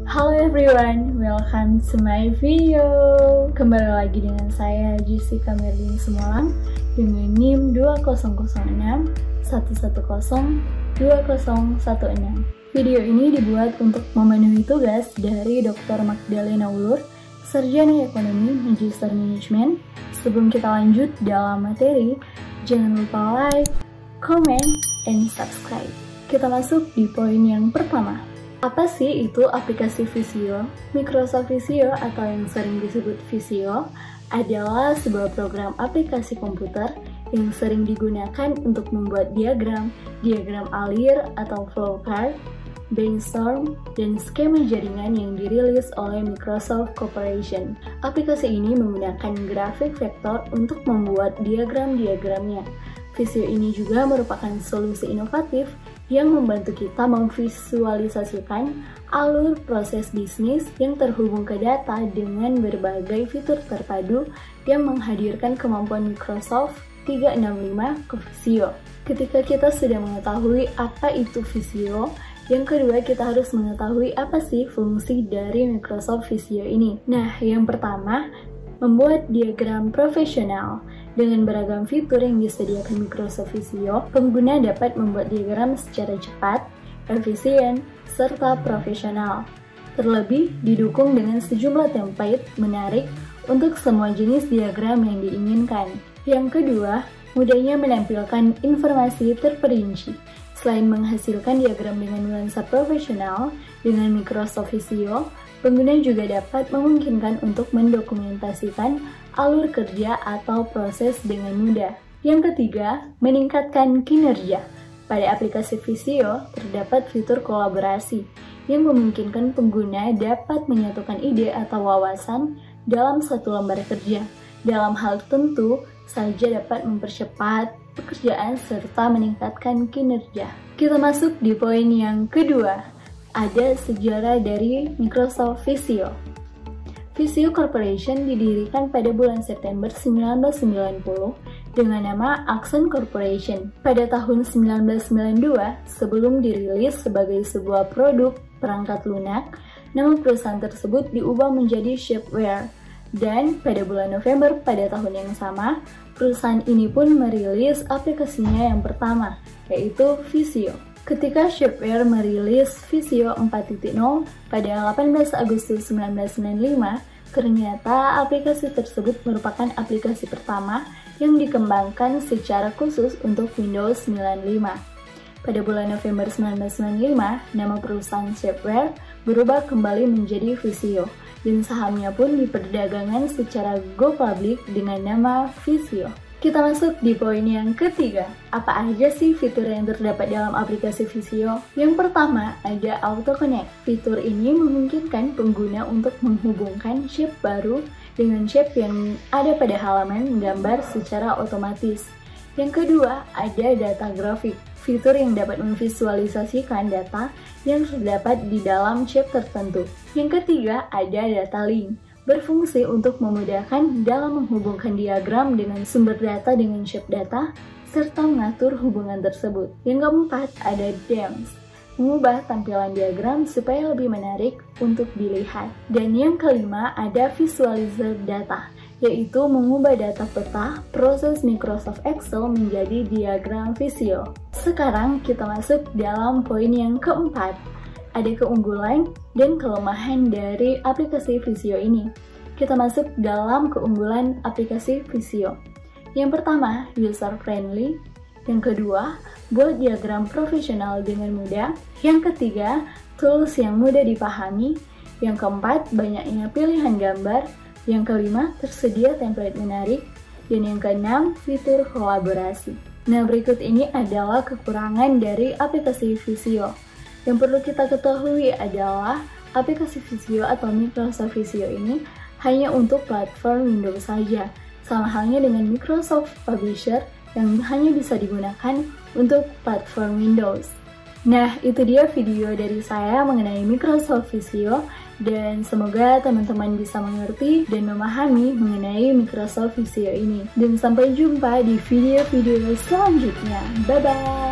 Halo everyone, welcome to my video. Kembali lagi dengan saya Jessica Merlin Semolang dengan NIM 2006 110 2016. Video ini dibuat untuk memenuhi tugas dari Dr. Magdalena Ulur, Sarjana Ekonomi Magister Management. Sebelum kita lanjut dalam materi, jangan lupa like, comment, and subscribe. Kita masuk di poin yang pertama. Apa sih itu aplikasi Visio? Microsoft Visio atau yang sering disebut Visio adalah sebuah program aplikasi komputer yang sering digunakan untuk membuat diagram alir atau flowchart, brainstorm, dan skema jaringan yang dirilis oleh Microsoft Corporation. Aplikasi ini menggunakan grafik vektor untuk membuat diagram-diagramnya. Visio ini juga merupakan solusi inovatif yang membantu kita memvisualisasikan alur proses bisnis yang terhubung ke data dengan berbagai fitur terpadu yang menghadirkan kemampuan Microsoft 365 ke Visio. Ketika kita sudah mengetahui apa itu Visio, yang kedua kita harus mengetahui apa sih fungsi dari Microsoft Visio ini. Nah, yang pertama, membuat diagram profesional. Dengan beragam fitur yang disediakan Microsoft Visio, pengguna dapat membuat diagram secara cepat, efisien, serta profesional. Terlebih, didukung dengan sejumlah template menarik untuk semua jenis diagram yang diinginkan. Yang kedua, mudahnya menampilkan informasi terperinci. Selain menghasilkan diagram dengan nuansa profesional, dengan Microsoft Visio, pengguna juga dapat memungkinkan untuk mendokumentasikan alur kerja atau proses dengan mudah. Yang ketiga, meningkatkan kinerja. Pada aplikasi Visio, terdapat fitur kolaborasi yang memungkinkan pengguna dapat menyatukan ide atau wawasan dalam satu lembar kerja. Dalam hal tentu saja dapat mempercepat pekerjaan serta meningkatkan kinerja. Kita masuk di poin yang kedua. Ada sejarah dari Microsoft Visio. Visio Corporation didirikan pada bulan September 1990 dengan nama Accent Corporation. Pada tahun 1992, sebelum dirilis sebagai sebuah produk perangkat lunak, nama perusahaan tersebut diubah menjadi Shapeware. Dan pada bulan November pada tahun yang sama, perusahaan ini pun merilis aplikasinya yang pertama, yaitu Visio. Ketika Shapeware merilis Visio 4.0 pada 18 Agustus 1995, ternyata aplikasi tersebut merupakan aplikasi pertama yang dikembangkan secara khusus untuk Windows 95. Pada bulan November 1995, nama perusahaan Shapeware berubah kembali menjadi Visio, dan sahamnya pun diperdagangkan secara go public dengan nama Visio. Kita masuk di poin yang ketiga. Apa aja sih fitur yang terdapat dalam aplikasi Visio? Yang pertama, ada Auto Connect. Fitur ini memungkinkan pengguna untuk menghubungkan shape baru dengan shape yang ada pada halaman gambar secara otomatis. Yang kedua, ada data grafik. Fitur yang dapat memvisualisasikan data yang terdapat di dalam shape tertentu. Yang ketiga, ada data link. Berfungsi untuk memudahkan dalam menghubungkan diagram dengan sumber data dengan shape data, serta mengatur hubungan tersebut. Yang keempat, ada Dams, mengubah tampilan diagram supaya lebih menarik untuk dilihat. Dan yang kelima, ada Visualizer Data, yaitu mengubah data peta proses Microsoft Excel menjadi diagram Visio. Sekarang kita masuk dalam poin yang keempat. Ada keunggulan dan kelemahan dari aplikasi Visio ini. Kita masuk dalam keunggulan aplikasi Visio. Yang pertama, user friendly. Yang kedua, buat diagram profesional dengan mudah. Yang ketiga, tools yang mudah dipahami. Yang keempat, banyaknya pilihan gambar. Yang kelima, tersedia template menarik. Dan yang keenam, fitur kolaborasi. Nah, berikut ini adalah kekurangan dari aplikasi Visio. Yang perlu kita ketahui adalah aplikasi Visio atau Microsoft Visio ini hanya untuk platform Windows saja, sama halnya dengan Microsoft Publisher yang hanya bisa digunakan untuk platform Windows. Nah, itu dia video dari saya mengenai Microsoft Visio, dan semoga teman-teman bisa mengerti dan memahami mengenai Microsoft Visio ini. Dan sampai jumpa di video-video selanjutnya. Bye-bye!